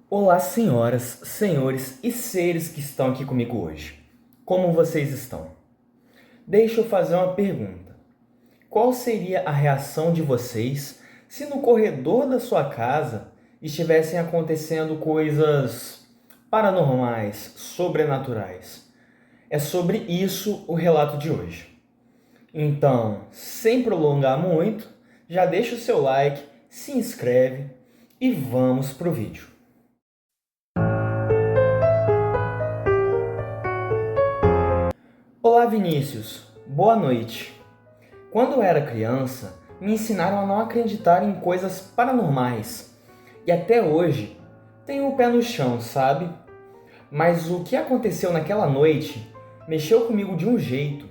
Olá, senhoras, senhores e seres que estão aqui comigo hoje. Como vocês estão? Deixa eu fazer uma pergunta. Qual seria a reação de vocês se no corredor da sua casa estivessem acontecendo coisas paranormais, sobrenaturais? É sobre isso o relato de hoje. Então, sem prolongar muito, já deixa o seu like, se inscreve e vamos pro vídeo. Olá, Vinícius. Boa noite. Quando eu era criança, me ensinaram a não acreditar em coisas paranormais. E até hoje, tenho o pé no chão, sabe? Mas o que aconteceu naquela noite mexeu comigo de um jeito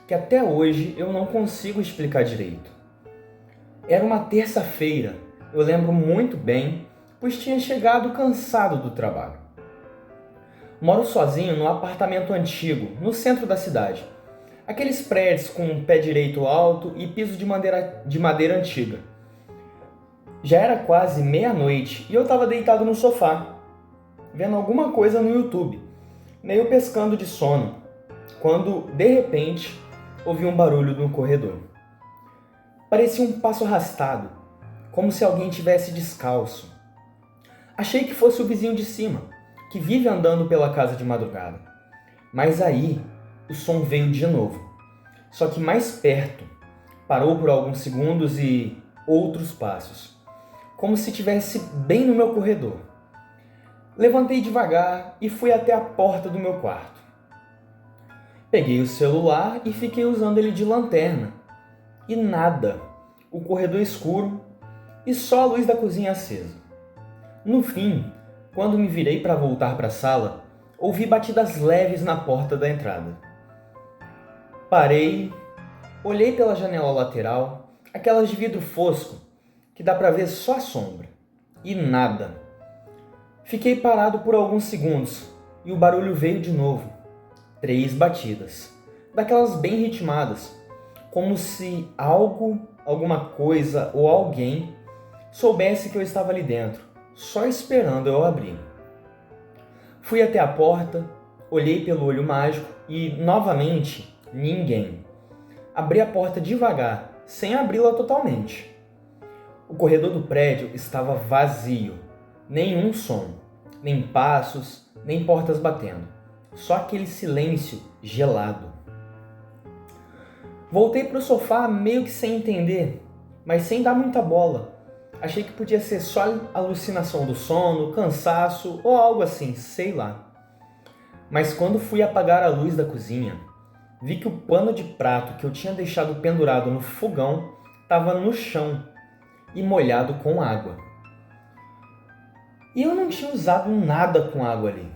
que até hoje eu não consigo explicar direito. Era uma terça-feira, eu lembro muito bem, pois tinha chegado cansado do trabalho. Moro sozinho num apartamento antigo, no centro da cidade. Aqueles prédios com pé direito alto e piso de madeira antiga. Já era quase meia-noite e eu estava deitado no sofá, vendo alguma coisa no YouTube, meio pescando de sono, quando, de repente, ouvi um barulho no corredor. Parecia um passo arrastado, como se alguém tivesse descalço. Achei que fosse o vizinho de cima, que vive andando pela casa de madrugada. Mas aí, o som veio de novo, só que mais perto. Parou por alguns segundos e outros passos, como se estivesse bem no meu corredor. Levantei devagar e fui até a porta do meu quarto. Peguei o celular e fiquei usando ele de lanterna. E nada, o corredor escuro e só a luz da cozinha acesa. No fim, quando me virei para voltar para a sala, ouvi batidas leves na porta da entrada. Parei, olhei pela janela lateral, aquelas de vidro fosco, que dá para ver só a sombra. E nada. Fiquei parado por alguns segundos e o barulho veio de novo. 3 batidas, daquelas bem ritmadas, como se algo, alguma coisa ou alguém soubesse que eu estava ali dentro, só esperando eu abrir. Fui até a porta, olhei pelo olho mágico e, novamente, ninguém. Abri a porta devagar, sem abri-la totalmente. O corredor do prédio estava vazio. Nenhum som, nem passos, nem portas batendo. Só aquele silêncio gelado. Voltei para o sofá meio que sem entender, mas sem dar muita bola. Achei que podia ser só alucinação do sono, cansaço ou algo assim, sei lá. Mas quando fui apagar a luz da cozinha, vi que o pano de prato que eu tinha deixado pendurado no fogão estava no chão e molhado com água. E eu não tinha usado nada com água ali.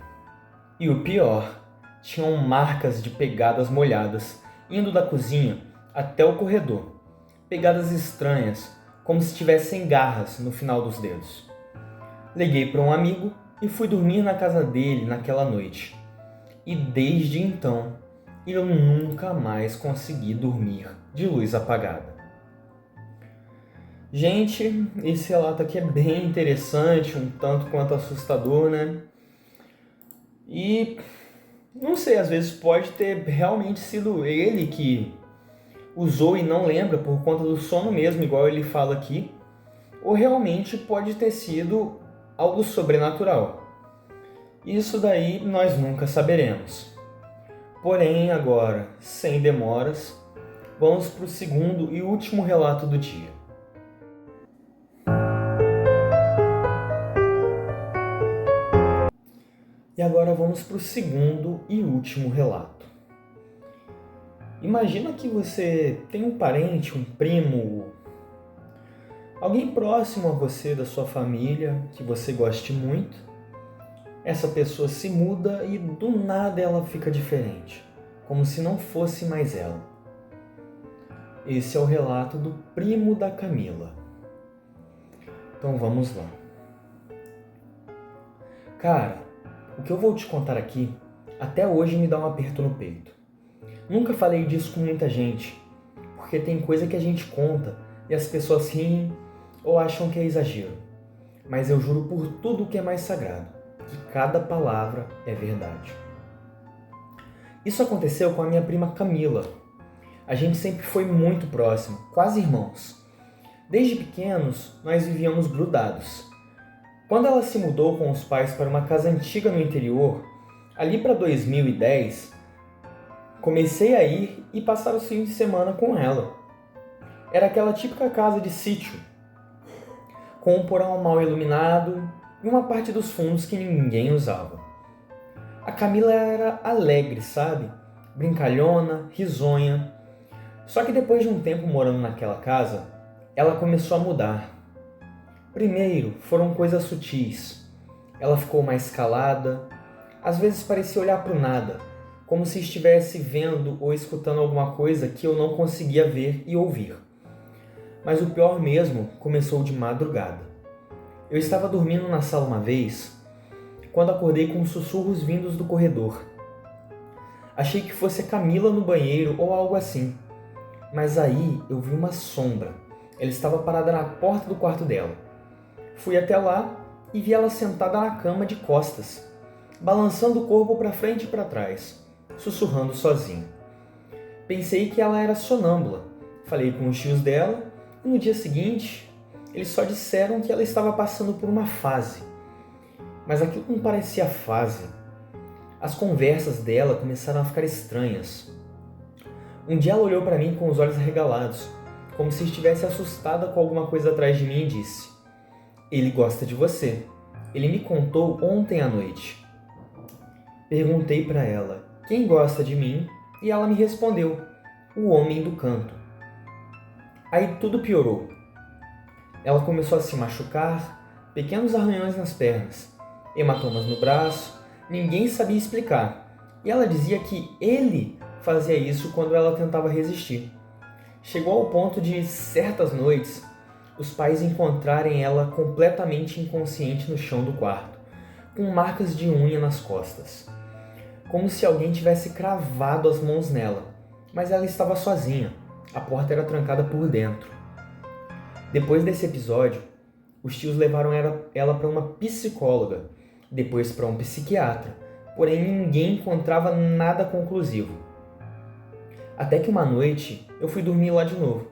E o pior, tinham marcas de pegadas molhadas indo da cozinha até o corredor. Pegadas estranhas, como se tivessem garras no final dos dedos. Liguei para um amigo e fui dormir na casa dele naquela noite. E desde então, eu nunca mais consegui dormir de luz apagada. Gente, esse relato aqui é bem interessante, um tanto quanto assustador, né? E não sei, às vezes pode ter realmente sido ele que usou e não lembra por conta do sono mesmo, igual ele fala aqui, ou realmente pode ter sido algo sobrenatural. Isso daí nós nunca saberemos. Porém, agora, sem demoras, vamos para o segundo e último relato do dia. E agora vamos para o segundo e último relato. Imagina que você tem um parente, um primo, alguém próximo a você da sua família, que você goste muito. Essa pessoa se muda e do nada ela fica diferente, como se não fosse mais ela. Esse é o relato do primo da Camila. Então vamos lá. Cara, o que eu vou te contar aqui, até hoje me dá um aperto no peito. Nunca falei disso com muita gente, porque tem coisa que a gente conta e as pessoas riem ou acham que é exagero. mas eu juro por tudo que é mais sagrado, que cada palavra é verdade. Isso aconteceu com a minha prima Camila. A gente sempre foi muito próximo, quase irmãos. Desde pequenos, nós vivíamos grudados. Quando ela se mudou com os pais para uma casa antiga no interior, ali para 2010, comecei a ir e passar os fins de semana com ela. Era aquela típica casa de sítio, com um porão mal iluminado e uma parte dos fundos que ninguém usava. A Camila era alegre, sabe? Brincalhona, risonha. Só que depois de um tempo morando naquela casa, ela começou a mudar. Primeiro, foram coisas sutis. Ela ficou mais calada, às vezes parecia olhar para o nada, como se estivesse vendo ou escutando alguma coisa que eu não conseguia ver e ouvir. Mas o pior mesmo começou de madrugada. Eu estava dormindo na sala uma vez, quando acordei com sussurros vindos do corredor. Achei que fosse a Camila no banheiro ou algo assim, mas aí eu vi uma sombra. Ela estava parada na porta do quarto dela. Fui até lá e vi ela sentada na cama de costas, balançando o corpo para frente e para trás, sussurrando sozinha. Pensei que ela era sonâmbula. Falei com os tios dela e no dia seguinte eles só disseram que ela estava passando por uma fase. Mas aquilo não parecia fase. As conversas dela começaram a ficar estranhas. Um dia ela olhou para mim com os olhos arregalados, como se estivesse assustada com alguma coisa atrás de mim e disse: "Ele gosta de você. Ele me contou ontem à noite." Perguntei para ela quem gosta de mim e ela me respondeu: "O homem do canto." Aí tudo piorou. Ela começou a se machucar, pequenos arranhões nas pernas, hematomas no braço, ninguém sabia explicar. E ela dizia que ele fazia isso quando ela tentava resistir. Chegou ao ponto de, certas noites, os pais encontrarem ela completamente inconsciente no chão do quarto, com marcas de unha nas costas. Como se alguém tivesse cravado as mãos nela, mas ela estava sozinha, a porta era trancada por dentro. Depois desse episódio, os tios levaram ela para uma psicóloga, depois para um psiquiatra, porém ninguém encontrava nada conclusivo. Até que uma noite eu fui dormir lá de novo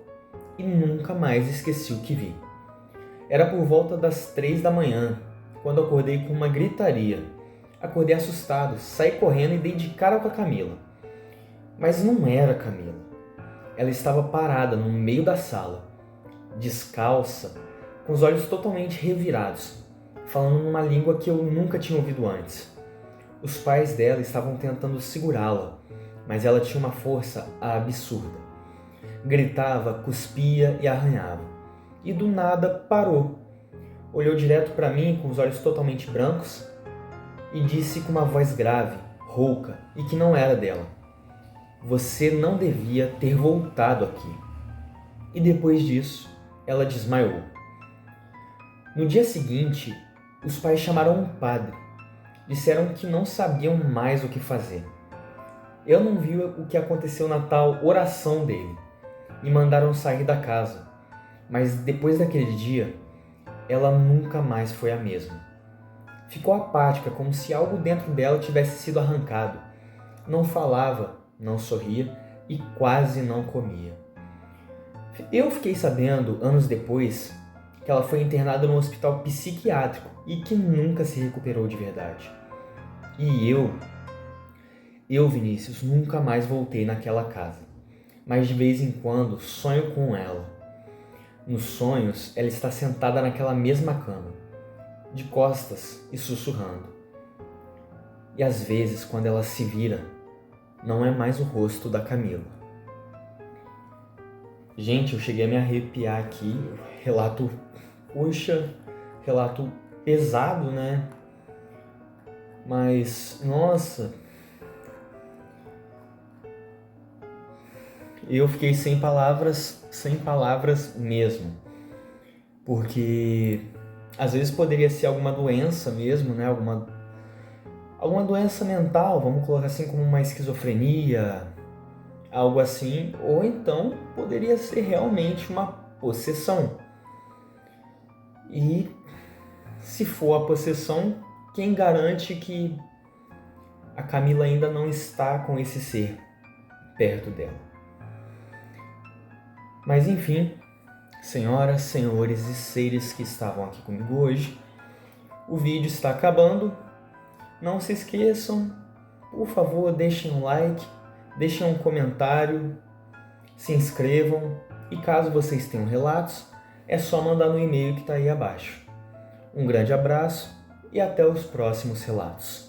e nunca mais esqueci o que vi. Era por volta das 3 da manhã, quando acordei com uma gritaria. Acordei assustado, saí correndo e dei de cara com a Camila. Mas não era a Camila. Ela estava parada no meio da sala, descalça, com os olhos totalmente revirados, falando numa língua que eu nunca tinha ouvido antes. Os pais dela estavam tentando segurá-la, mas ela tinha uma força absurda. Gritava, cuspia e arranhava. E do nada parou. Olhou direto para mim com os olhos totalmente brancos e disse com uma voz grave, rouca e que não era dela: "Você não devia ter voltado aqui." E depois disso, ela desmaiou. No dia seguinte, os pais chamaram um padre. Disseram que não sabiam mais o que fazer. Eu não vi o que aconteceu na tal oração dele. Me mandaram sair da casa. Mas depois daquele dia, ela nunca mais foi a mesma. Ficou apática, como se algo dentro dela tivesse sido arrancado. Não falava, não sorria e quase não comia. Eu fiquei sabendo, anos depois, que ela foi internada num hospital psiquiátrico e que nunca se recuperou de verdade. E eu, Vinícius, nunca mais voltei naquela casa. Mas de vez em quando sonho com ela. Nos sonhos, ela está sentada naquela mesma cama, de costas e sussurrando. E às vezes, quando ela se vira, não é mais o rosto da Camila. Gente, eu cheguei a me arrepiar aqui. Relato, puxa, relato pesado, né? Mas, nossa, eu fiquei sem palavras mesmo. Porque às vezes poderia ser alguma doença mesmo, né? Alguma doença mental, vamos colocar assim, como uma esquizofrenia, algo assim, ou então poderia ser realmente uma possessão. E se for a possessão, quem garante que a Camila ainda não está com esse ser perto dela? Mas enfim, senhoras, senhores e seres que estavam aqui comigo hoje, o vídeo está acabando. Não se esqueçam, por favor, deixem um like, deixem um comentário, se inscrevam e caso vocês tenham relatos, é só mandar no e-mail que está aí abaixo. Um grande abraço e até os próximos relatos.